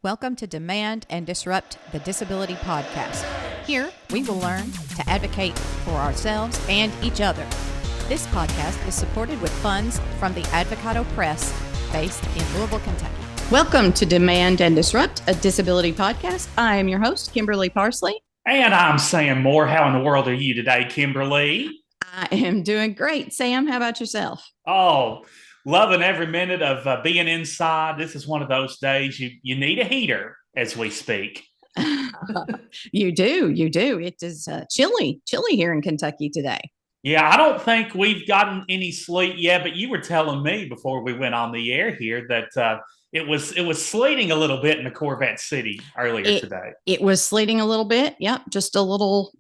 Welcome to Demand and Disrupt, the Disability Podcast. Here, we will learn to advocate for ourselves and each other. This podcast is supported with funds from the Advocato Press, based in Louisville, Kentucky. Welcome to Demand and Disrupt, a disability podcast. I am your host, Kimberly Parsley. And I'm Sam Moore. How in the world are you today, Kimberly? I am doing great. Sam, how about yourself? Oh, loving every minute of being inside. This is one of those days you need a heater as we speak. You do. It is chilly here in Kentucky today. Yeah, I don't think we've gotten any sleet yet, but you were telling me before we went on the air here that it was sleeting a little bit in the Corvette City earlier today. It was sleeting a little bit. Yep, just a little,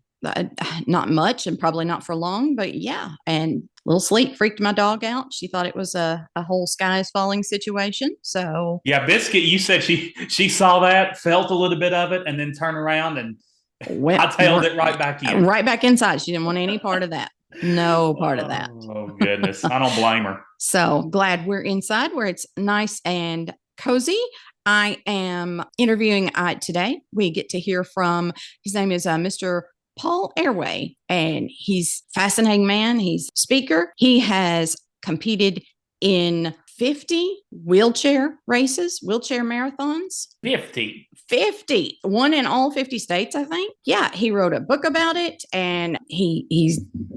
not much and probably not for long, but yeah. And a little sleet freaked my dog out. She thought it was a whole sky is falling situation. So yeah, Biscuit, you said she saw that, felt a little bit of it, and then turned around and I tailed it right back in. Right back inside. She didn't want any part of that. No part of that. Oh, goodness. I don't blame her. So glad we're inside where it's nice and cozy. I am interviewing today. We get to hear from, his name is Mr. Paul Erway, and he's a fascinating man. He's a speaker. He has competed in 50 wheelchair races, wheelchair marathons. 50. One in all 50 states, I think. Yeah, he wrote a book about it, and he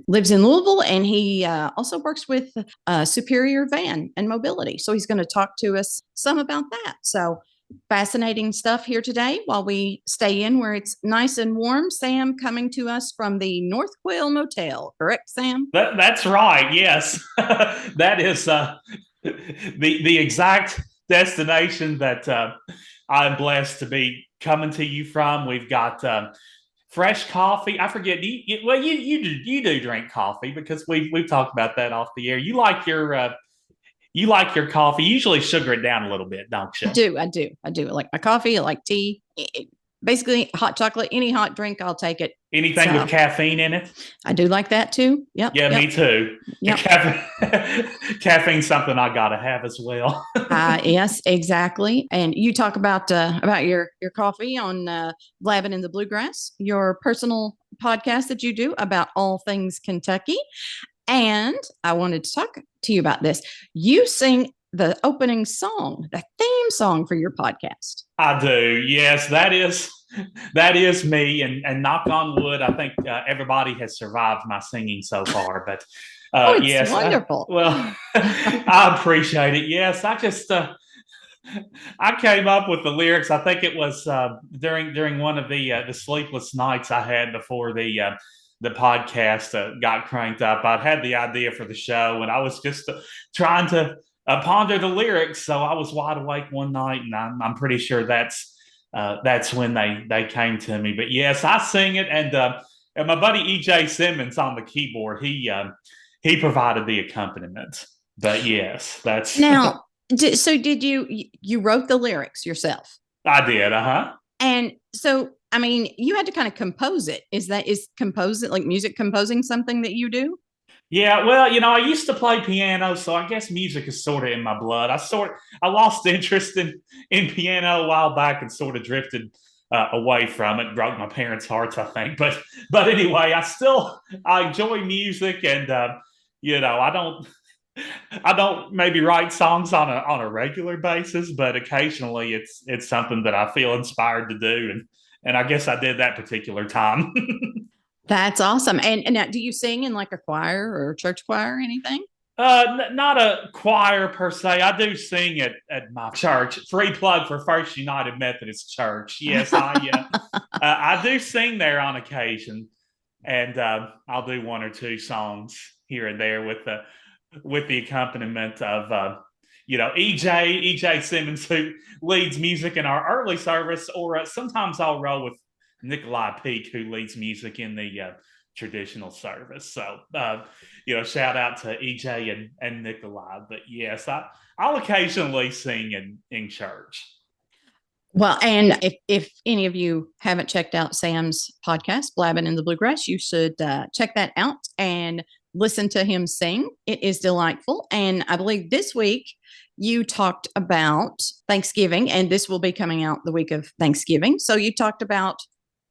lives in Louisville, and he also works with Superior Van and Mobility. So he's going to talk to us some about that. So fascinating stuff here today while we stay in where it's nice and warm. Sam coming to us from the North Quail Motel, correct, Sam? That's right. Yes, that is the exact destination that I'm blessed to be coming to you from. We've got fresh coffee. I forget. You do drink coffee because we've talked about that off the air. You like your coffee. You usually sugar it down a little bit, don't you? I do. I like my coffee. I like tea. Basically, hot chocolate, any hot drink, I'll take it. Anything with caffeine in it? I do like that too. Yep. Yeah, me too. Yep. Caffeine's something I gotta have as well. Yes, exactly. And you talk about your coffee on Blabbing in the Bluegrass, your personal podcast that you do about all things Kentucky. And I wanted to talk to you about this. You sing the opening song, the theme song for your podcast. I do. Yes, that is me. And knock on wood, I think everybody has survived my singing so far. But it's yes, wonderful. I appreciate it. Yes, I just I came up with the lyrics. I think it was during one of the sleepless nights I had before the podcast got cranked up. I'd had the idea for the show, and I was just trying to ponder the lyrics. So I was wide awake one night, and I'm pretty sure that's when they came to me. But yes, I sing it, and my buddy EJ Simmons on the keyboard, he provided the accompaniment. But yes, that's now. So did you wrote the lyrics yourself? I did. And so, I mean, you had to kind of compose it. Is composing, like music composing, something that you do? Yeah, well, I used to play piano, so I guess music is sort of in my blood. I lost interest in piano a while back and sort of drifted away from it. Broke my parents' hearts, I think. But anyway, I enjoy music, and I don't maybe write songs on a regular basis, but occasionally it's something that I feel inspired to do, and I guess I did that particular time. That's awesome. And now, do you sing in like a choir or church choir or anything? Not a choir per se. I do sing at my church. Free plug for First United Methodist Church. Yes, I do sing there on occasion, and I'll do one or two songs here and there with the accompaniment of EJ Simmons, who leads music in our early service, or sometimes I'll roll with Nikolai Peak, who leads music in the traditional service. So, shout out to EJ and Nikolai. But yes, I'll occasionally sing in church. Well, and if any of you haven't checked out Sam's podcast, Blabbing in the Bluegrass, you should check that out and listen to him sing. It is delightful. And I believe this week you talked about Thanksgiving, and this will be coming out the week of Thanksgiving. So you talked about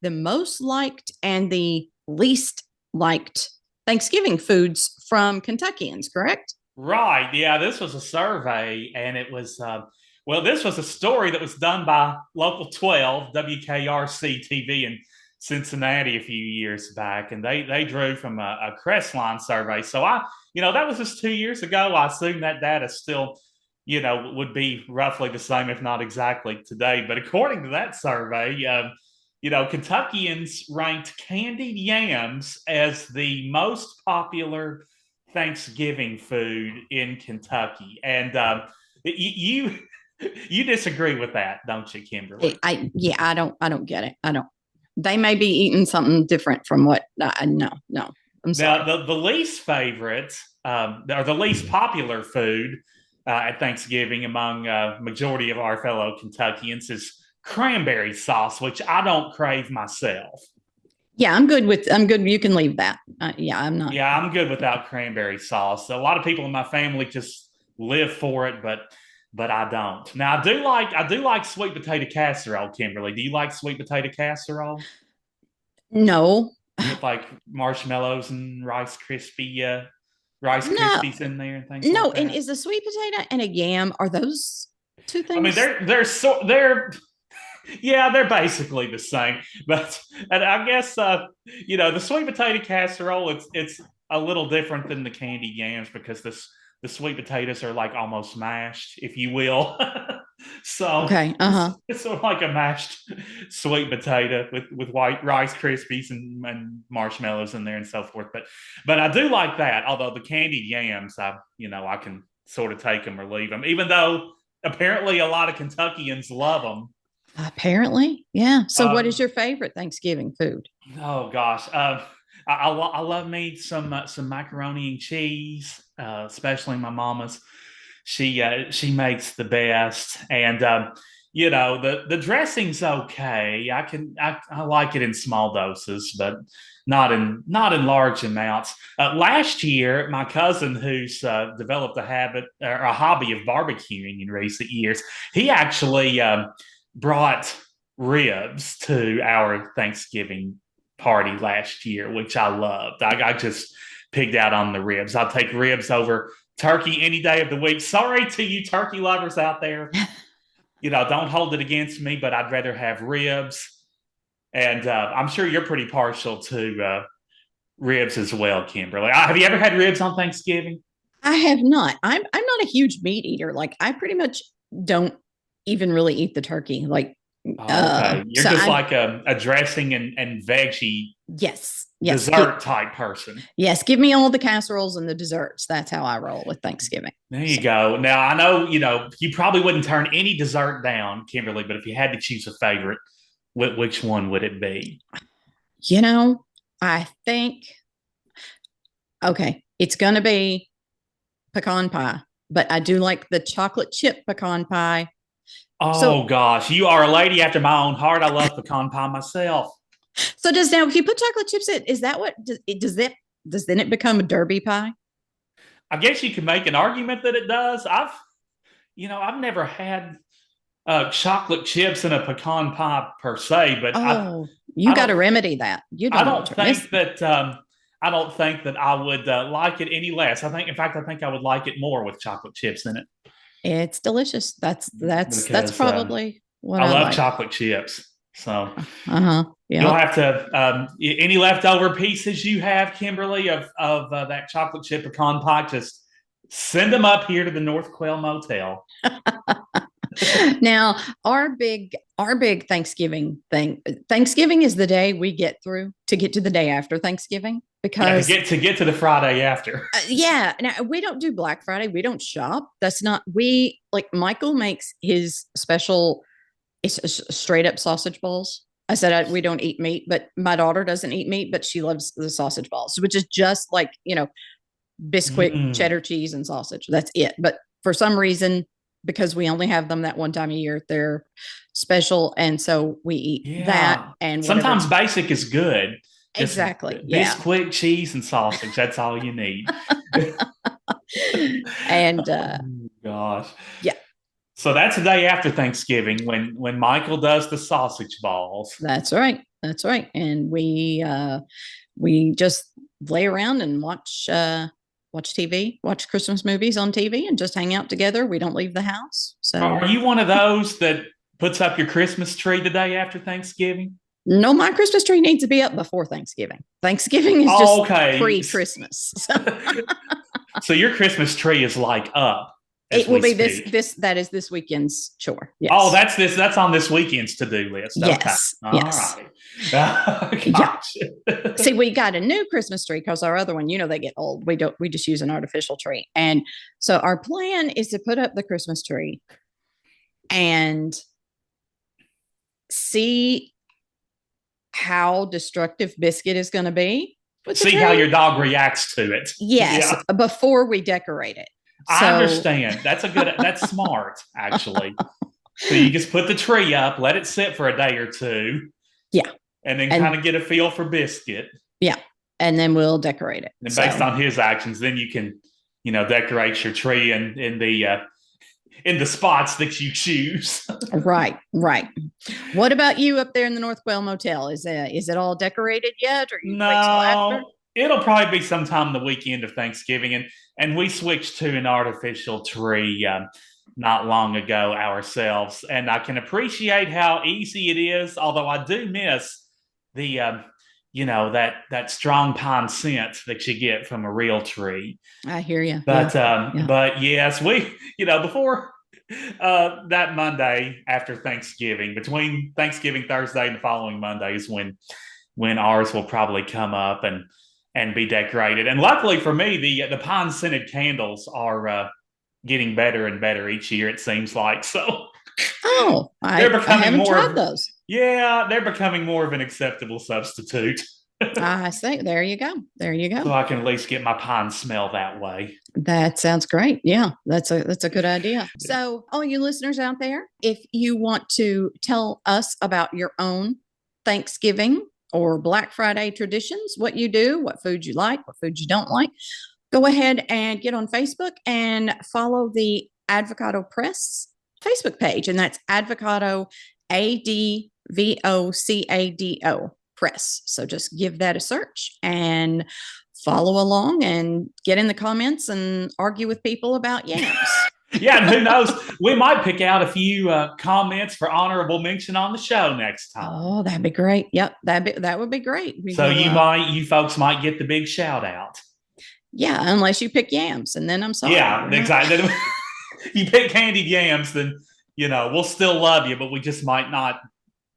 the most liked and the least liked Thanksgiving foods from Kentuckians, correct? Right. Yeah, this was a survey, and it was well, this was a story that was done by Local 12, WKRC TV in Cincinnati a few years back, and they drew from a Crestline survey. So that was just 2 years ago. I assume that data still, would be roughly the same, if not exactly today. But according to that survey, Kentuckians ranked candied yams as the most popular Thanksgiving food in Kentucky, and you you disagree with that, don't you, Kimberly? I don't get it. I don't. They may be eating something different from what. No. I'm sorry. Now, the least favorite, or the least popular food at Thanksgiving among majority of our fellow Kentuckians is cranberry sauce, which I don't crave myself. Yeah, I'm good. You can leave that. I'm not. Yeah, I'm good without cranberry sauce. So a lot of people in my family just live for it, but I don't. Now I do like sweet potato casserole, Kimberly. Do you like sweet potato casserole? No. With like marshmallows and Rice No. Krispies in there and things No, like that. and is a sweet potato and a yam, are those two I mean, things? they're yeah, they're basically the same. But and I guess the sweet potato casserole, it's a little different than the candied yams because the sweet potatoes are like almost mashed, if you will. So Okay. it's sort of like a mashed sweet potato with white Rice Krispies and marshmallows in there and so forth. But I do like that. Although the candied yams, I can sort of take them or leave them, even though apparently a lot of Kentuckians love them. Apparently, yeah. So, what is Um, your favorite Thanksgiving food? oh gosh, I love me some macaroni and cheese, especially my mama's. She makes the best, and the dressing's okay. I like it in small doses, but not in large amounts. Last year, my cousin, who's developed a habit or a hobby of barbecuing in recent years, he actually brought ribs to our Thanksgiving party last year, which I loved. I just pigged out on the ribs. I'll take ribs over turkey any day of the week. Sorry to you turkey lovers out there. Don't hold it against me, but I'd rather have ribs. And I'm sure you're pretty partial to ribs as well, Kimberly. Have you ever had ribs on Thanksgiving? I have not. I'm not a huge meat eater. Like I pretty much don't even really eat the turkey. Like Oh, okay. You're so just I like a dressing and veggie yes. dessert type person. Yes, give me all the casseroles and the desserts. That's how I roll with Thanksgiving. There you So, go. Now I know you probably wouldn't turn any dessert down, Kimberly, but if you had to choose a favorite, which one would it be? I think okay, it's gonna be pecan pie, but I do like the chocolate chip pecan pie. Oh So gosh, you are a lady after my own heart. I love pecan pie myself. so does now if you put chocolate chips in, is that what does then it become a derby pie? I guess you could make an argument that it does. I've never had chocolate chips in a pecan pie per se, but Oh, you I got to don't remedy that. You I don't want don't to miss. think that I don't think that I would like it any less. In fact, I think I would like it more with chocolate chips in it It's delicious. That's because probably what I I love like. chocolate chips. So Uh-huh. you'll Yep. have to any leftover pieces you have, Kimberly, of that chocolate chip pecan pie. Just send them up here to the North Quail Motel. Now, our big Thanksgiving thing. Thanksgiving is the day we get through to get to the day after Thanksgiving Yeah, because to get to the Friday after. yeah, now we don't do Black Friday. We don't shop. That's not we like Michael makes his special it's straight up sausage balls. I said we don't eat meat, but my daughter doesn't eat meat, but she loves the sausage balls, which is just like, Bisquick, Mm, cheddar cheese, and sausage. That's it. But for some reason, because we only have them that one time a year, they're special. And so we eat that yeah. and whatever. Sometimes basic is good. Just Exactly. Yeah. Bisquick, cheese, and sausage. That's all you need. And Gosh. Yeah. So that's the day after Thanksgiving when Michael does the sausage balls. That's right. That's right. And we just lay around and watch TV, watch Christmas movies on TV, and just hang out together. We don't leave the house. So Are you one of those that puts up your Christmas tree the day after Thanksgiving? no, my Christmas tree needs to be up before Thanksgiving. Thanksgiving is just Okay. pre-Christmas. So your Christmas tree is like up. It will be that is this weekend's chore. Yes. Oh, that's on this weekend's to-do list. Okay. Yes. All Yes. right. Gotcha. See, we got a new Christmas tree because our other one, they get old. We just use an artificial tree. And so our plan is to put up the Christmas tree and see how destructive Biscuit is going to be. See how your dog reacts to it. Yes. Yeah. Before we decorate it. I understand. That's smart, actually. So you just put the tree up, let it sit for a day or two. Yeah. And then kind of get a feel for Biscuit. Yeah. And then we'll decorate it. And based on his actions, then you can, decorate your tree in the spots that you choose. Right. What about you up there in the North Quail Motel? Is it all decorated yet, or you wait till after? It'll probably be sometime the weekend of Thanksgiving, and we switched to an artificial tree not long ago ourselves, and I can appreciate how easy it is. Although I do miss the that strong pine scent that you get from a real tree. I hear you. But yes, we before that Monday after Thanksgiving, between Thanksgiving Thursday and the following Monday is when ours will probably come up and be decorated. And luckily for me, the pine scented candles are getting better and better each year, it seems like. So I haven't tried those. Yeah, they're becoming more of an acceptable substitute. I see. There you go. So I can at least get my pine smell that way. That sounds great. Yeah, that's a good idea. So all you listeners out there, if you want to tell us about your own Thanksgiving or Black Friday traditions, what you do, what food you like, what food you don't like, go ahead and get on Facebook and follow the Advocato Press Facebook page. And that's Advocato, ADVOCADO Press. So just give that a search and follow along and get in the comments and argue with people about yams. Yeah, and who knows? We might pick out a few comments for honorable mention on the show next time. Oh, that'd be great. Yep, that would be great. You folks might get the big shout out. Yeah, unless you pick yams, and then I'm sorry. Yeah, exactly. You pick candied yams, then we'll still love you, but we just might not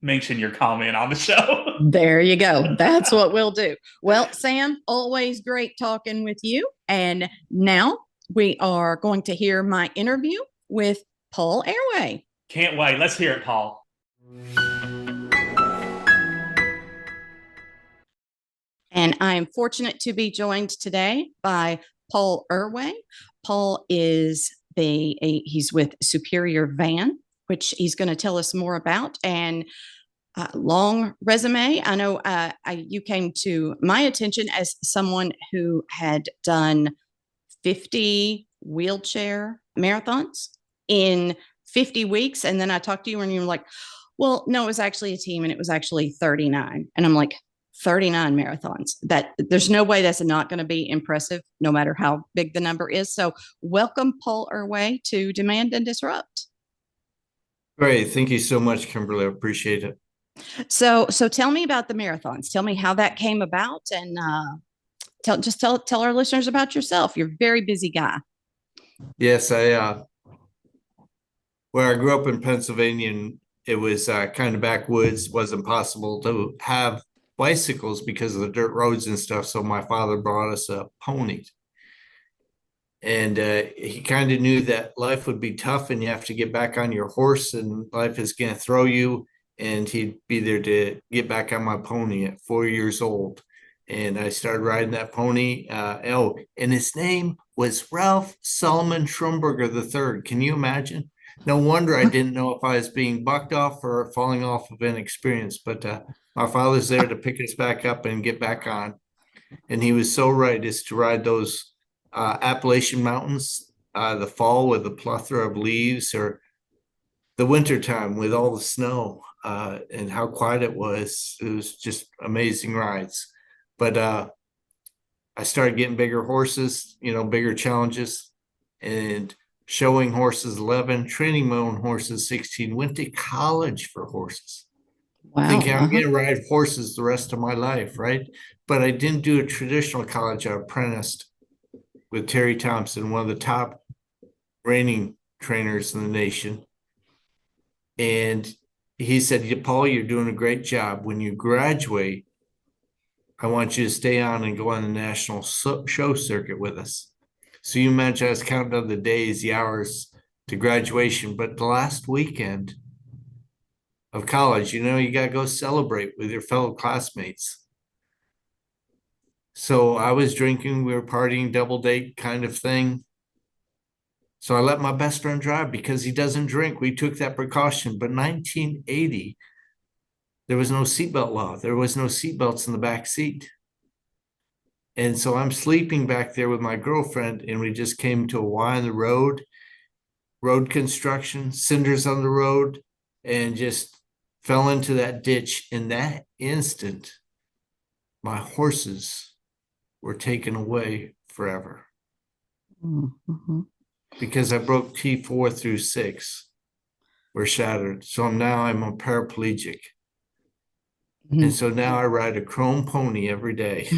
mention your comment on the show. There you go. That's what we'll do. Well, Sam, always great talking with you. And now we are going to hear my interview with Paul Erway. Can't wait. Let's hear it, Paul. And I am fortunate to be joined today by Paul Erway. Paul is he's with Superior Van, which he's going to tell us more about. And long resume. I know you came to my attention as someone who had done 50 wheelchair marathons in 50 weeks. And then I talked to you and you were like, well, no, it was actually a team and it was actually 39. And I'm like, 39 marathons. That there's no way that's not going to be impressive, no matter how big the number is. So welcome, Paul Erway, to Demand and Disrupt. Great. Thank you so much, Kimberly. I appreciate it. So tell me about the marathons. Tell me how that came about, and tell our listeners about yourself. You're a very busy guy. Yes, where I grew up in Pennsylvania, and it was kind of backwoods. Wasn't possible to have bicycles because of the dirt roads and stuff. So my father brought us a pony. And he kind of knew that life would be tough and you have to get back on your horse and life is going to throw you. And he'd be there to get back on my pony at 4 years old. And I started riding that pony. And his name was Ralph Solomon Schrumberger III. Can you imagine? No wonder I didn't know if I was being bucked off or falling off of inexperience. But my father's there to pick us back up and get back on. And he was so right, is to ride those Appalachian Mountains the fall with a plethora of leaves, or the wintertime with all the snow, and how quiet it was. It was just amazing rides. But I started getting bigger horses, bigger challenges, and showing horses 11, training my own horses 16, went to college for horses. Wow. Thinking I'm going to ride horses the rest of my life, right? But I didn't do a traditional college. I apprenticed with Terry Thompson, one of the top reining trainers in the nation. And he said, Paul, you're doing a great job. When you graduate, I want you to stay on and go on the national show circuit with us. So you imagine I was counting on the days, the hours to graduation. But the last weekend of college, you got to go celebrate with your fellow classmates. So I was drinking, we were partying, double date kind of thing. So I let my best friend drive because he doesn't drink. We took that precaution. But 1980, there was no seatbelt law. There was no seatbelts in the back seat. And so I'm sleeping back there with my girlfriend, and we just came to a Y on the road construction, cinders on the road, and just fell into that ditch. In that instant, my horses were taken away forever. Mm-hmm. Because I broke T4 through 6 were shattered. So I'm a paraplegic. And so now I ride a chrome pony every day.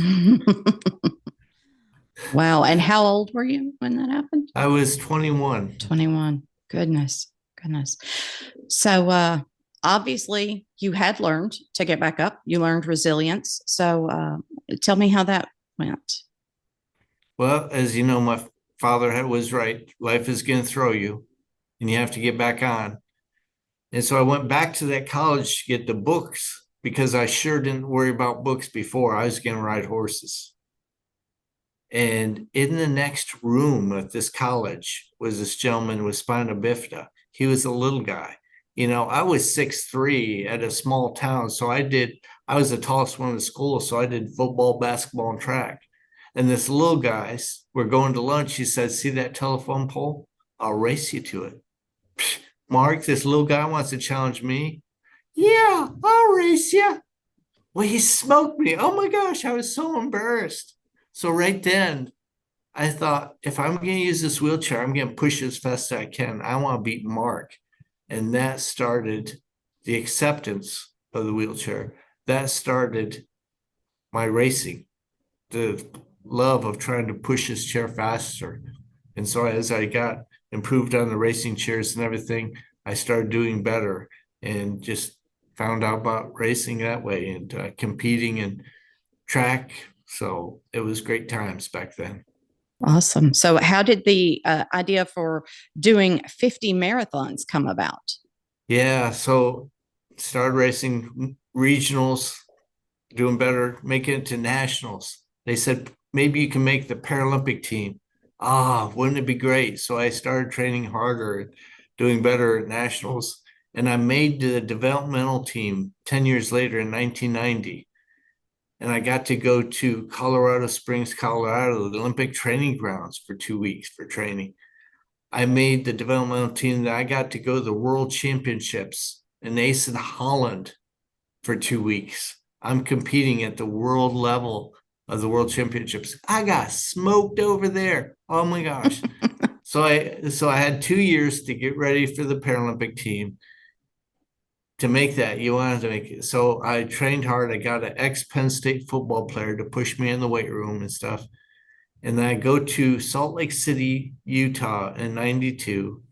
Wow. And how old were you when that happened? I was 21. 21. Goodness. So obviously you had learned to get back up. You learned resilience. So tell me how that went. Well, as you know, my father was right. Life is going to throw you, and you have to get back on. And so I went back to that college to get the books, because I sure didn't worry about books before. I was going to ride horses. And in the next room at this college was this gentleman with spina bifida. He was a little guy. I was 6'3" at a small town. So I was the tallest one in the school. So I did football, basketball, and track. And this little guy, we're going to lunch. He said, see that telephone pole? I'll race you to it. Mark, this little guy wants to challenge me. Yeah, I'll race you. Well, he smoked me. Oh my gosh, I was so embarrassed. So right then, I thought, if I'm going to use this wheelchair, I'm going to push as fast as I can. I want to beat Mark. And that started the acceptance of the wheelchair. That started my racing, the love of trying to push his chair faster. And so as I got improved on the racing chairs and everything, I started doing better and just found out about racing that way and competing in track. So it was great times back then. Awesome. So how did the idea for doing 50 marathons come about? Yeah, so started racing regionals, doing better, making it to nationals. They said, maybe you can make the Paralympic team. Wouldn't it be great? So I started training harder, doing better at nationals. And I made the developmental team 10 years later in 1990. And I got to go to Colorado Springs, Colorado, the Olympic training grounds for 2 weeks for training. I made the developmental team that I got to go to the World Championships in Ace in Holland for 2 weeks. I'm competing at the world level of the World Championships. I got smoked over there. Oh my gosh. So I had 2 years to get ready for the Paralympic team. To make that, you wanted to make it. So I trained hard. I got an ex-Penn State football player to push me in the weight room and stuff. And then I go to Salt Lake City, Utah in 92.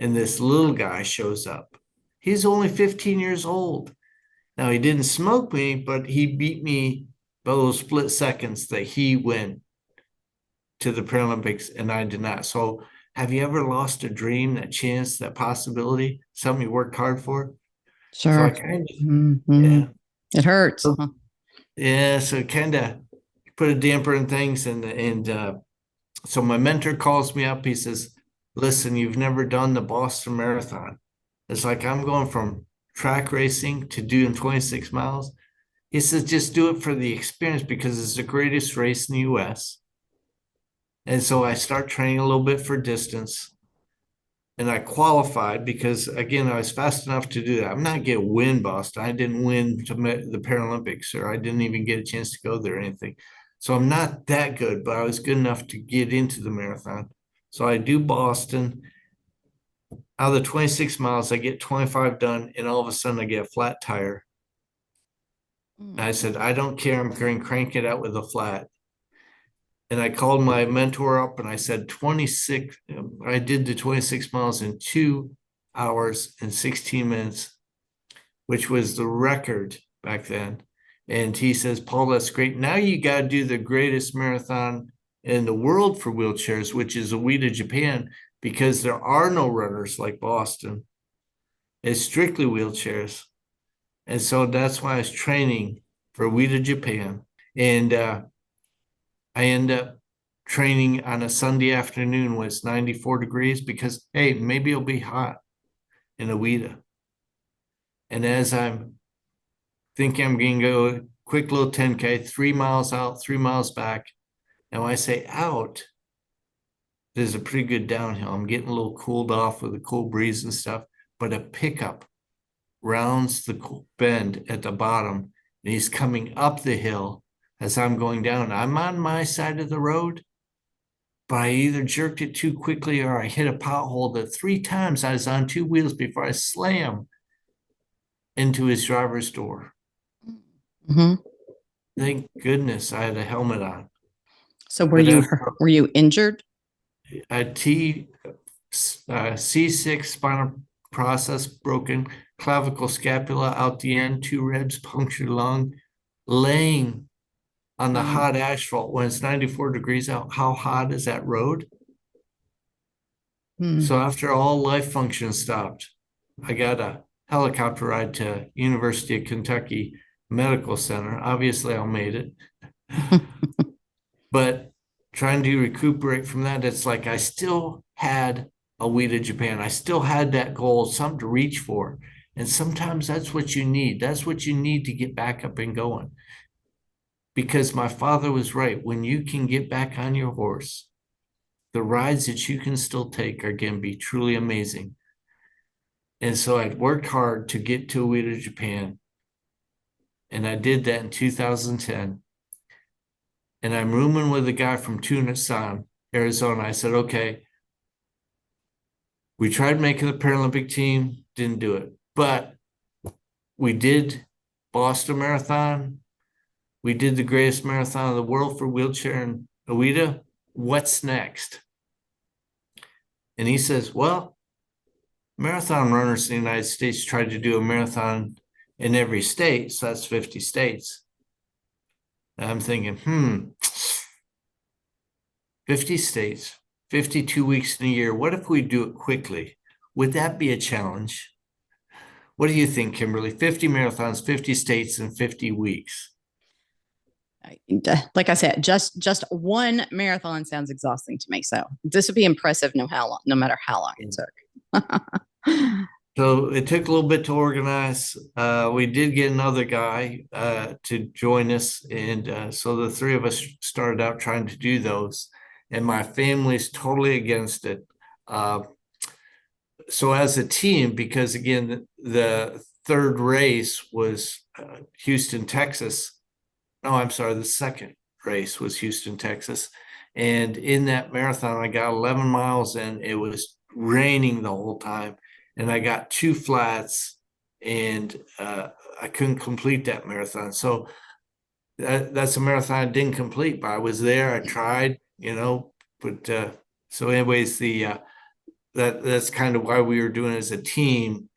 And this little guy shows up. He's only 15 years old. Now, he didn't smoke me, but he beat me by those split seconds that he went to the Paralympics and I did not. So have you ever lost a dream, that chance, that possibility, something you worked hard for? Sure. So I kind of, yeah. It hurts. So, yeah. So kind of put a damper in things. And so my mentor calls me up. He says, listen, you've never done the Boston Marathon. It's like, I'm going from track racing to doing 26 miles. He says, just do it for the experience because it's the greatest race in the US. And so I start training a little bit for distance. And I qualified because, again, I was fast enough to do that. I'm not going to win Boston. I didn't win to the Paralympics, or I didn't even get a chance to go there or anything. So I'm not that good, but I was good enough to get into the marathon. So I do Boston. Out of the 26 miles, I get 25 done, and all of a sudden I get a flat tire. And I said, I don't care. I'm going to crank it out with a flat. And I called my mentor up and I said, 26, I did the 26 miles in 2 hours and 16 minutes, which was the record back then. And he says, Paul, that's great. Now you got to do the greatest marathon in the world for wheelchairs, which is Oita, Japan, because there are no runners like Boston. It's strictly wheelchairs. And so that's why I was training for Oita, Japan. And I end up training on a Sunday afternoon when it's 94 degrees because, hey, maybe it'll be hot in Oita. And as I'm thinking I'm going to go a quick little 10K, 3 miles out, 3 miles back. And when I say out, there's a pretty good downhill. I'm getting a little cooled off with a cool breeze and stuff, but a pickup rounds the bend at the bottom, and he's coming up the hill as I'm going down. I'm on my side of the road, but I either jerked it too quickly or I hit a pothole that 3 times I was on 2 wheels before I slam into his driver's door. Mm-hmm. Thank goodness I had a helmet on. So were you injured? A C6 spinal process broken, clavicle scapula out the end, 2 ribs, punctured lung, laying on the hot asphalt when it's 94 degrees out. How hot is that road? So after all life functions stopped, I got a helicopter ride to University of Kentucky Medical Center. Obviously, I made it. But trying to recuperate from that, it's like I still had Oita, Japan. I still had that goal, something to reach for. And sometimes that's what you need. That's what you need to get back up and going. Because my father was right. When you can get back on your horse, the rides that you can still take are going to be truly amazing. And so I worked hard to get to Oita, Japan. And I did that in 2010. And I'm rooming with a guy from Tucson, Arizona. I said, okay, we tried making the Paralympic team, didn't do it. But we did Boston Marathon. We did the greatest marathon in the world for wheelchair and Oita. What's next? And he says, well, marathon runners in the United States tried to do a marathon in every state. So that's 50 states. And I'm thinking, 50 states, 52 weeks in a year. What if we do it quickly? Would that be a challenge? What do you think, Kimberly? 50 marathons, 50 states, and 50 weeks. Like I said, just one marathon sounds exhausting to me. So this would be impressive no matter how long it took. So it took a little bit to organize. We did get another guy to join us. And so the 3 of us started out trying to do those. And my family's totally against it. So as a team, because again, the 3rd race was Houston, Texas. No, I'm sorry, the 2nd race was Houston, Texas. And in that marathon, I got 11 miles in. It was raining the whole time. And I got 2 flats, and I couldn't complete that marathon. So that's a marathon I didn't complete, but I was there. I tried, but so anyways, that's kind of why we were doing it as a team.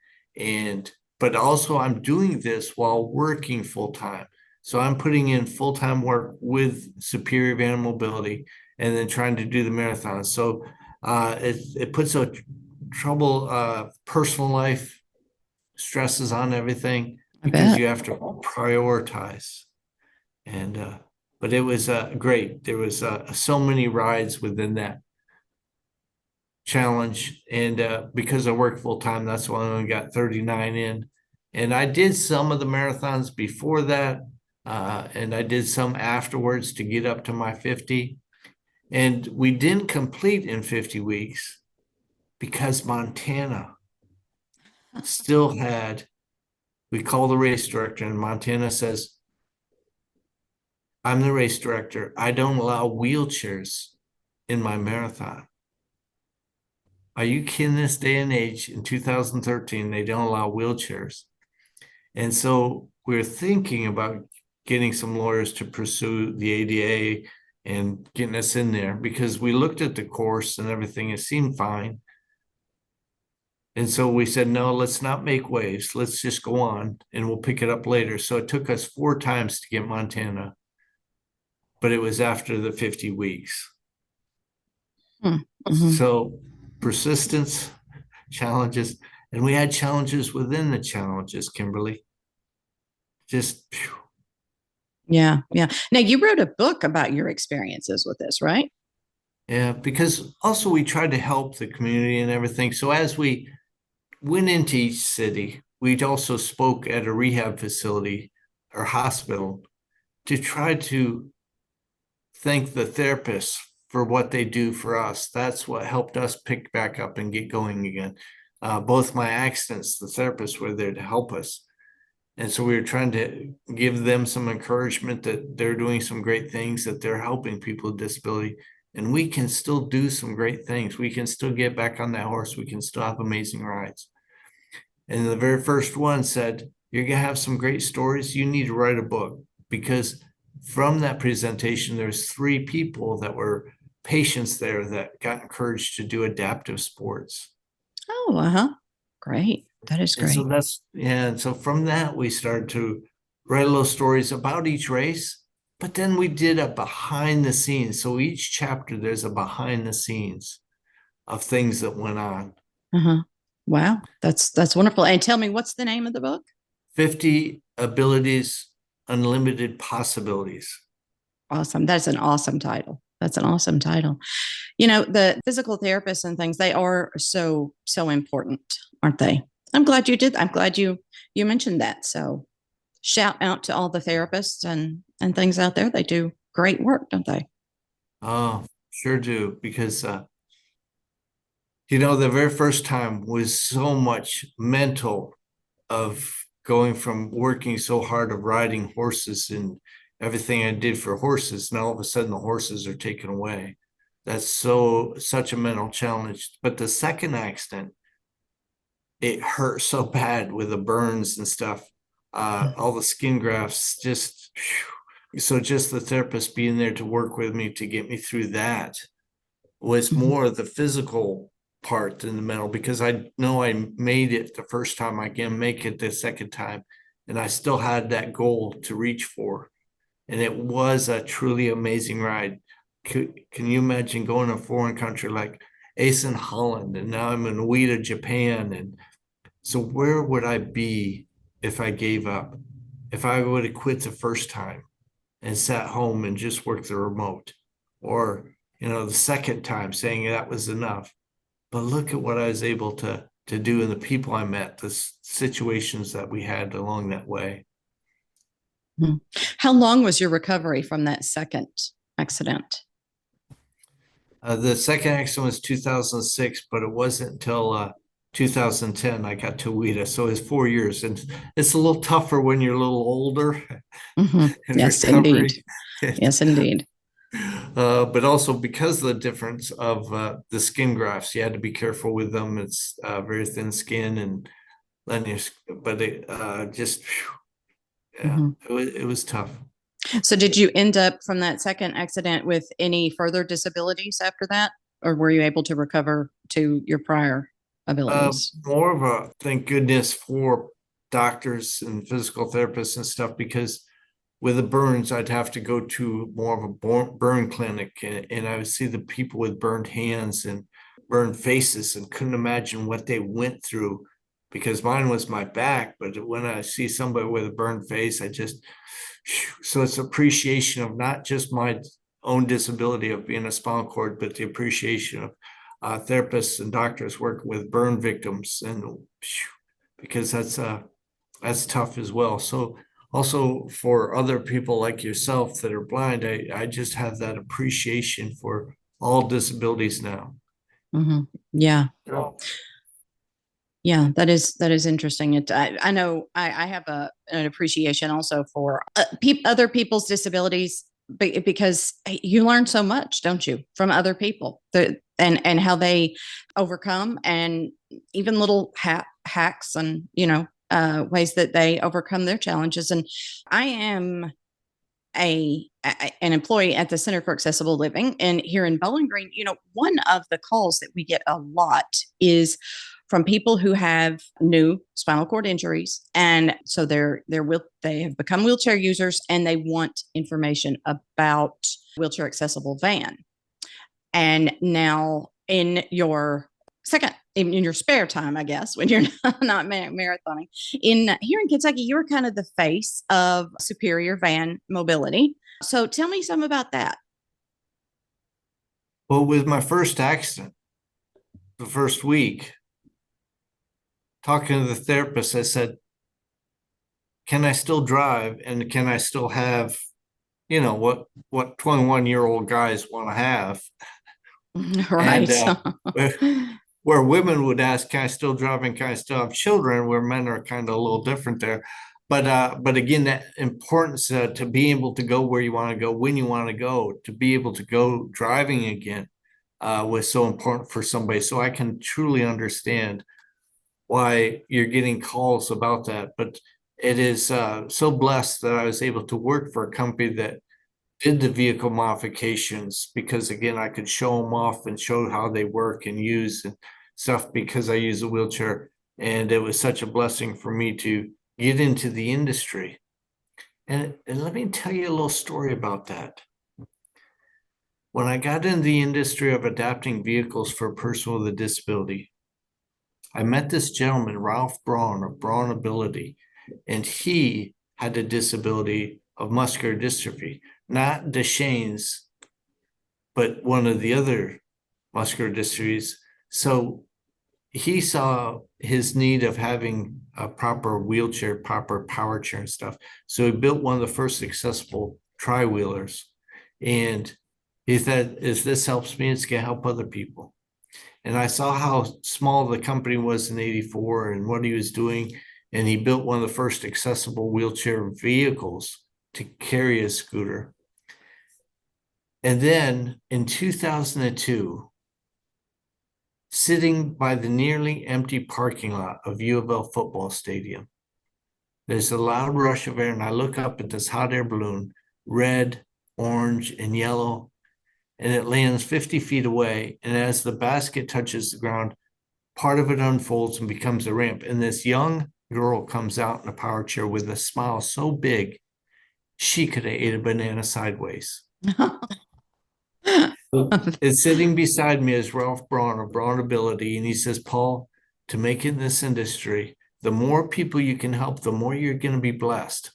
But also I'm doing this while working full time. So I'm putting in full-time work with Superior Van Mobility and then trying to do the marathon. So it puts a personal life stresses on everything because you have to prioritize. And but it was great. There was so many rides within that challenge, and because I work full time, that's why I only got 39 in. And I did some of the marathons before that, and I did some afterwards to get up to my 50. And we didn't complete in 50 weeks because Montana still had, we call the race director, and Montana says, I'm the race director. I don't allow wheelchairs in my marathon. Are you kidding? This day and age, in 2013, they don't allow wheelchairs. And so we're thinking about getting some lawyers to pursue the ADA and getting us in there, because we looked at the course and everything. It seemed fine. And so we said, no, let's not make waves. Let's just go on and we'll pick it up later. So it took us 4 times to get Montana, but it was after the 50 weeks. Mm-hmm. So persistence, challenges, and we had challenges within the challenges, Kimberly. Just, phew. Yeah. Now, you wrote a book about your experiences with this, right? Yeah, because also we tried to help the community and everything. So as we went into each city, we also spoke at a rehab facility or hospital to try to thank the therapists for what they do for us. That's what helped us pick back up and get going again. Both my accidents, the therapists were there to help us. And so we were trying to give them some encouragement that they're doing some great things, that they're helping people with disability. And we can still do some great things. We can still get back on that horse. We can still have amazing rides. And the very first one said, you're going to have some great stories. You need to write a book. Because from that presentation, there's 3 people that were patients there that got encouraged to do adaptive sports. Oh, great. That is And great. so that's, yeah. And so from that, we started to write little stories about each race, but then we did a behind the scenes. So each chapter, there's a behind the scenes of things that went on. Wow. That's wonderful. And tell me, what's the name of the book? 50 Abilities, Unlimited Possibilities. Awesome. That's an awesome title. You know, the physical therapists and things, they are so important, aren't they? I'm glad you did. I'm glad you mentioned that. So shout out to all the therapists and things out there. They do great work, don't they? Oh, sure do. Because, you know, the very first time was so much mental of going from working so hard of riding horses and everything I did for horses. Now all of a sudden the horses are taken away. That's such a mental challenge. But the second accident, it hurt so bad with the burns and stuff. All the skin grafts, just the therapist being there to work with me to get me through that was more of the physical part than the mental, because I know I made it the first time. I can make it the second time, and I still had that goal to reach for. And it was a truly amazing ride. Can you imagine going to a foreign country like Ace Holland, and now I'm in Ueda, Japan? And so where would I be if I gave up? If I would have quit the first time and sat home and just worked the remote, or, you know, the second time saying that was enough. But look at what I was able to do, and the people I met, the situations that we had along that way. How long was your recovery from that second accident? The second accident was 2006, but it wasn't until 2010 I got to Ueda. So it's 4 years, and it's a little tougher when you're a little older. Yes, indeed. Yes, indeed. But also because of the difference of the skin grafts, you had to be careful with them. It's very thin skin, and then it just, it was tough. So did you end up from that second accident with any further disabilities after that? Or were you able to recover to your prior abilities? More of a thank goodness for doctors and physical therapists and stuff, because with the burns, I'd have to go to more of a burn clinic, and I would see the people with burned hands and burned faces and couldn't imagine what they went through, because mine was my back. But when I see somebody with a burned face, so it's appreciation of not just my own disability of being a spinal cord, but the appreciation of therapists and doctors working with burn victims, and because that's tough as well. So also for other people like yourself that are blind, I just have that appreciation for all disabilities now. Mhm. Yeah. So, Yeah, that is interesting. I know I have an appreciation also for other people's disabilities because you learn so much, don't you, from other people and how they overcome, and even little hacks and ways that they overcome their challenges. And I am an employee at the Center for Accessible Living, and here in Bowling Green, one of the calls that we get a lot is from people who have new spinal cord injuries, and so they have become wheelchair users, and they want information about wheelchair accessible van. And now in your spare time, I guess, when you're not marathoning, here in Kentucky, you're kind of the face of Superior Van Mobility. So tell me some about that. well, with my first accident, the first week, talking to the therapist, I said, can I still drive, and can I still have, what 21-year-old guys want to have? Right. And where women would ask, can I still drive and can I still have children, where men are kind of a little different there. But again, that importance to be able to go where you want to go, when you want to go, to be able to go driving again was so important for somebody. So I can truly understand why you're getting calls about that. But it is so blessed that I was able to work for a company that did the vehicle modifications, because again, I could show them off and show how they work and use and stuff, because I use a wheelchair. And it was such a blessing for me to get into the industry. And let me tell you a little story about that. When I got in the industry of adapting vehicles for a person with a disability, I met this gentleman, Ralph Braun of Braun Ability, and he had a disability of muscular dystrophy, not Duchenne's, but one of the other muscular dystrophies. So he saw his need of having a proper wheelchair, proper power chair and stuff. So he built one of the first accessible tri-wheelers. And he said, if this helps me, it's going to help other people. And I saw how small the company was in '84 and what he was doing. And he built one of the first accessible wheelchair vehicles to carry a scooter. And then in 2002, sitting by the nearly empty parking lot of U of L football stadium, there's a loud rush of air, and I look up at this hot air balloon, red, orange, and yellow, and it lands 50 feet away. And as the basket touches the ground, part of it unfolds and becomes a ramp. And this young girl comes out in a power chair with a smile so big, she could have ate a banana sideways. It's sitting beside me is Ralph Braun of Braun Ability. And he says, Paul, to make it in this industry, the more people you can help, the more you're going to be blessed.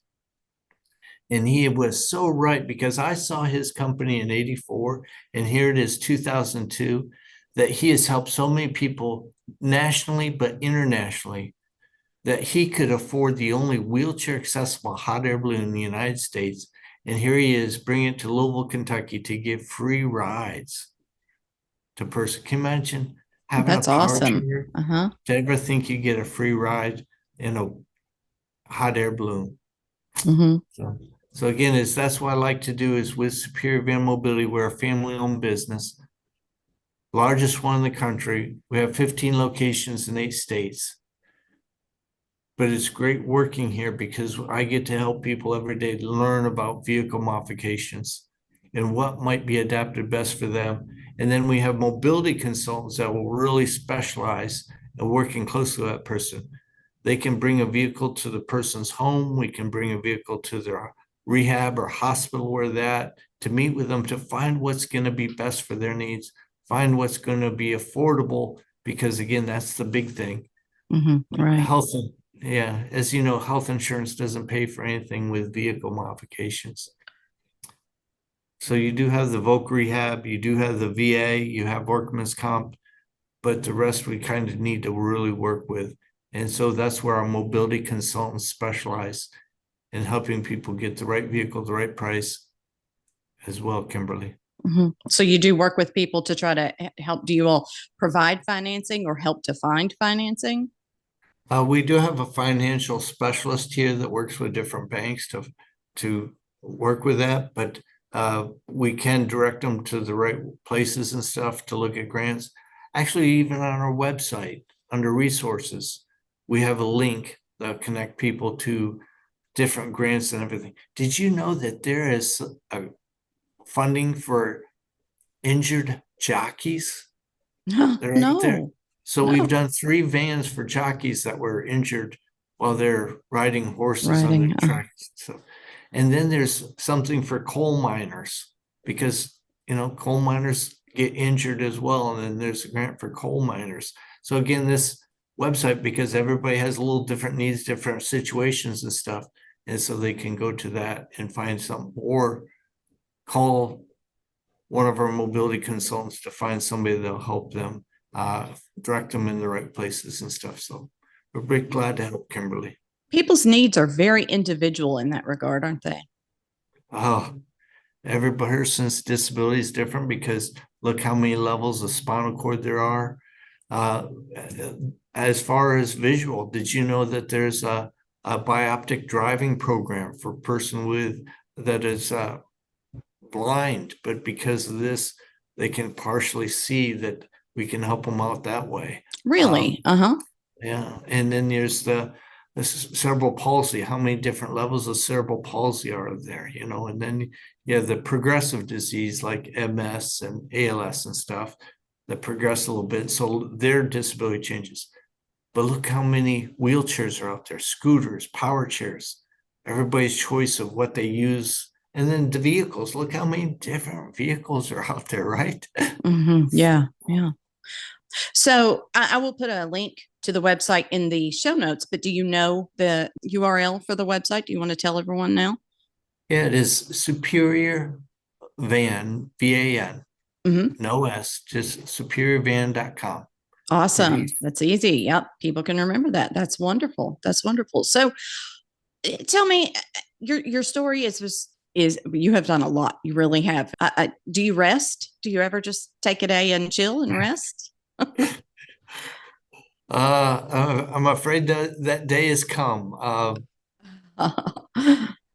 And he was so right, because I saw his company in '84, and here it is 2002, that he has helped so many people nationally, but internationally, that he could afford the only wheelchair accessible hot air balloon in the United States. And here he is bringing it to Louisville, Kentucky to give free rides to person. Can you imagine having That's a power awesome. chair? Uh-huh. To ever think you get a free ride in a hot air balloon? Mm-hmm. So again, that's what I like to do is with Superior Van Mobility. We're a family-owned business, largest one in the country. We have 15 locations in 8 states. But it's great working here because I get to help people every day to learn about vehicle modifications and what might be adapted best for them. And then we have mobility consultants that will really specialize in working closely with that person. They can bring a vehicle to the person's home. We can bring a vehicle to their rehab or hospital where that, to meet with them, to find what's going to be best for their needs, find what's going to be affordable, because again, that's the big thing. Mm-hmm. Right. Health, yeah, as you know, health insurance doesn't pay for anything with vehicle modifications. So you do have the voc rehab, you do have the VA, you have workman's comp, but the rest we kind of need to really work with. And so that's where our mobility consultants specialize in helping people get the right vehicle, the right price as well, Kimberly. So you do work with people to try to help. Do you all provide financing or help to find financing? We do have a financial specialist here that works with different banks to work with that, but we can direct them to the right places and stuff to look at grants. Actually, even on our website, under resources, we have a link that connect people to different grants and everything. Did you know that there is a funding for injured jockeys? They're out there. No. So we've done 3 vans for jockeys that were injured while they're riding horses on the tracks. So, and then there's something for coal miners because, coal miners get injured as well. And then there's a grant for coal miners. So again, this website, because everybody has a little different needs, different situations and stuff. And so they can go to that and find something or call one of our mobility consultants to find somebody that'll help them, direct them in the right places and stuff. So we're very glad to help, Kimberly. People's needs are very individual in that regard, aren't they? Oh, every person's disability is different because look how many levels of spinal cord there are. As far as visual, did you know that there's a bioptic driving program for a person that is blind, but because of this, they can partially see, that we can help them out that way. Really? Yeah. And then there's the cerebral palsy. How many different levels of cerebral palsy are there, and then you have the progressive disease like MS and ALS and stuff that progress a little bit. So their disability changes. But look how many wheelchairs are out there, scooters, power chairs, everybody's choice of what they use. And then the vehicles, look how many different vehicles are out there, right? Yeah. So I will put a link to the website in the show notes, but do you know the URL for the website? Do you want to tell everyone now? Yeah, it is Superior Van, VAN, no S, just superiorvan.com. Awesome. That's easy. Yep. People can remember that. That's wonderful. So tell me, your story is you have done a lot. You really have. Do you rest? Do you ever just take a day and chill and rest? I'm afraid that day has come.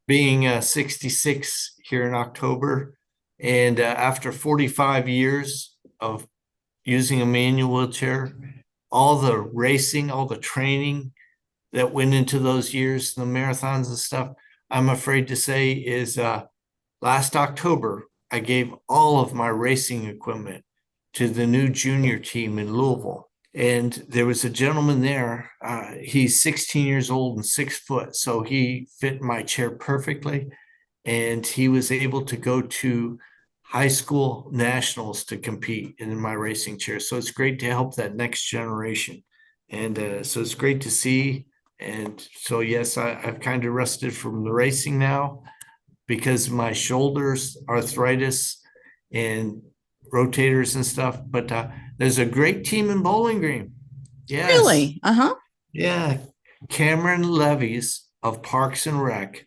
Being 66 here in October, and after 45 years of using a manual wheelchair, all the racing, all the training that went into those years, the marathons and stuff, I'm afraid to say is last October, I gave all of my racing equipment to the new junior team in Louisville. And there was a gentleman there. He's 16 years old and 6 foot. So he fit my chair perfectly. And he was able to go to high school nationals to compete in my racing chair. So it's great to help that next generation. And so it's great to see. And so, yes, I've kind of rested from the racing now because my shoulders, arthritis, and rotators and stuff. But there's a great team in Bowling Green. Yes. Really? Yeah. Cameron Levies of Parks and Rec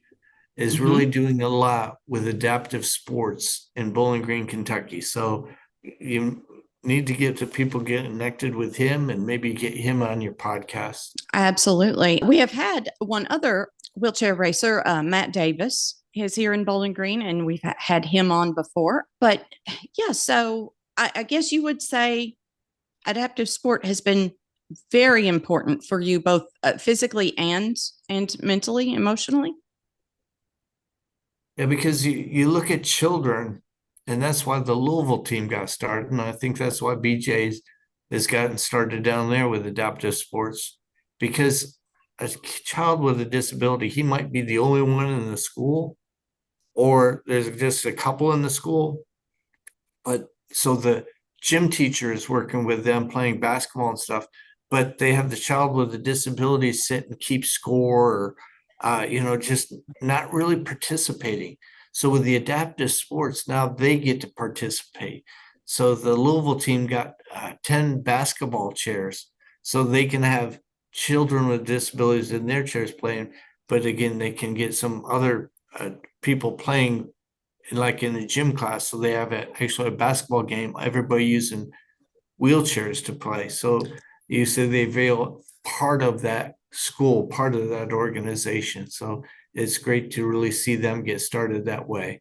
is really doing a lot with adaptive sports in Bowling Green, Kentucky. So you need to get connected with him and maybe get him on your podcast. Absolutely. We have had one other wheelchair racer, Matt Davis, is here in Bowling Green, and we've had him on before. But yeah, so I guess you would say adaptive sport has been very important for you, both physically and mentally, emotionally. Yeah, because you look at children, and that's why the Louisville team got started. And I think that's why BJ's has gotten started down there with adaptive sports, because a child with a disability, he might be the only one in the school, or there's just a couple in the school. But so the gym teacher is working with them playing basketball and stuff, but they have the child with a disability sit and keep score, or just not really participating. So with the adaptive sports, now they get to participate. So the Louisville team got 10 basketball chairs, so they can have children with disabilities in their chairs playing. But again, they can get some other people playing like in a gym class. So they have actually a basketball game, everybody using wheelchairs to play. So you said they feel part of that school, part of that organization. So it's great to really see them get started that way.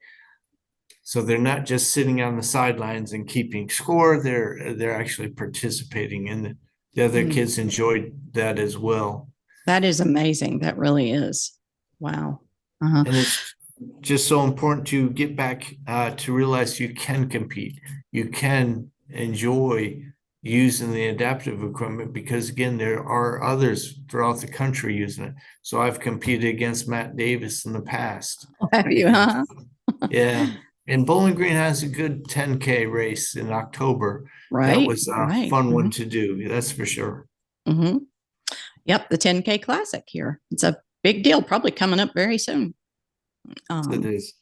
So they're not just sitting on the sidelines and keeping score. They're actually participating in it. The other kids enjoyed that as well. That is amazing. That really is. Wow. And it's just so important to get back to realize you can compete. You can enjoy using the adaptive equipment, because again, there are others throughout the country using it. So I've competed against Matt Davis in the past. Have you, huh? Yeah. And Bowling Green has a good 10K race in October. Right. That was a fun one to do. That's for sure. Yep. The 10K Classic here. It's a big deal, probably coming up very soon. It is.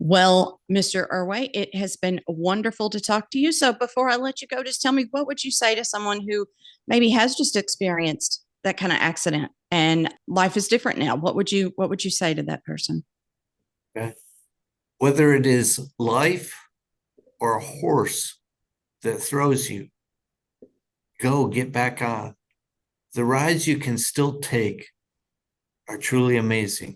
Well, Mr. Erway, it has been wonderful to talk to you. So before I let you go, just tell me, what would you say to someone who maybe has just experienced that kind of accident and life is different now? What would you say to that person? Okay. Whether it is life or a horse that throws you, go get back on. The rides you can still take are truly amazing.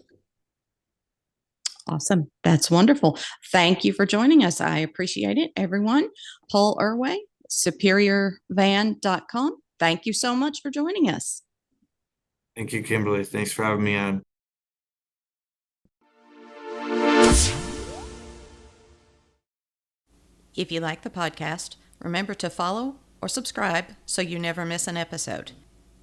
Awesome. That's wonderful. Thank you for joining us. I appreciate it, everyone. Paul Erway, superiorvan.com. Thank you so much for joining us. Thank you, Kimberly. Thanks for having me on. If you like the podcast, remember to follow or subscribe so you never miss an episode.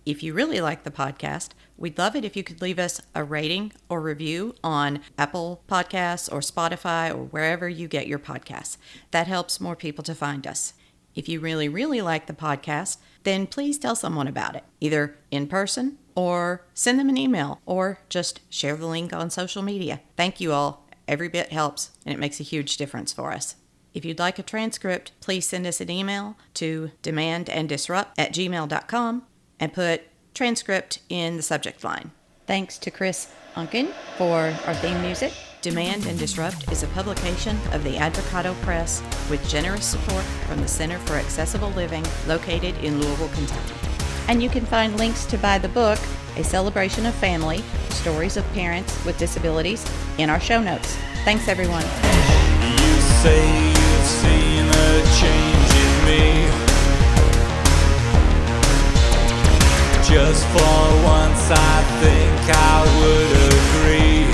If you really like the podcast, we'd love it if you could leave us a rating or review on Apple Podcasts or Spotify or wherever you get your podcasts. That helps more people to find us. If you really, really like the podcast, then please tell someone about it, either in person or send them an email or just share the link on social media. Thank you all. Every bit helps, and it makes a huge difference for us. If you'd like a transcript, please send us an email to demandanddisrupt@gmail.com and put transcript in the subject line. Thanks to Chris Unkin for our theme music. Demand and Disrupt is a publication of the Advocato Press with generous support from the Center for Accessible Living located in Louisville, Kentucky. And you can find links to buy the book, A Celebration of Family, Stories of Parents with Disabilities, in our show notes. Thanks, everyone. You say you've seen a change in me. Just for once I think I would agree.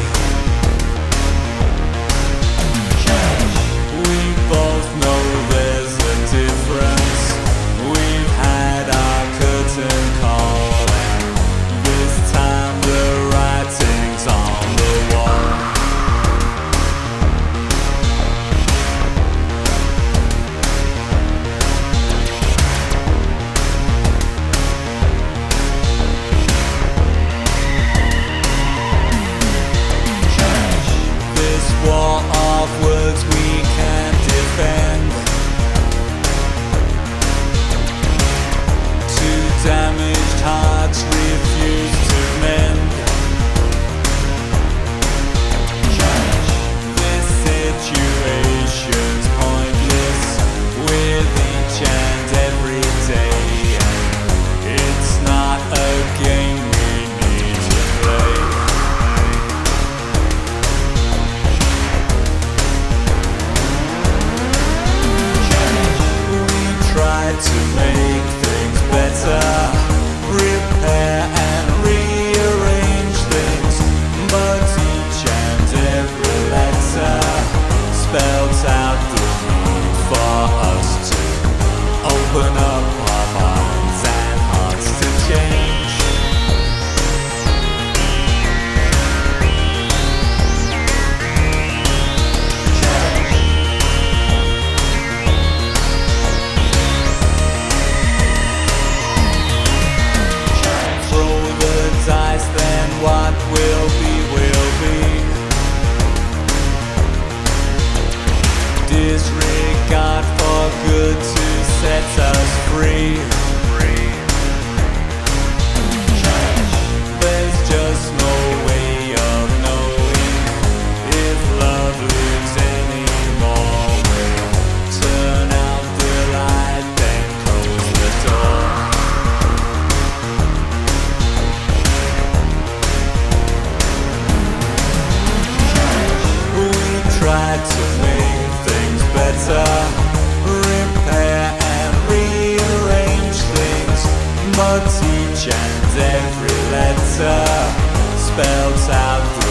We both know there's a difference. We've had our curtain call, and this time the writing's on the wall. tried to make things better, repair and rearrange things, but each and every letter spells out the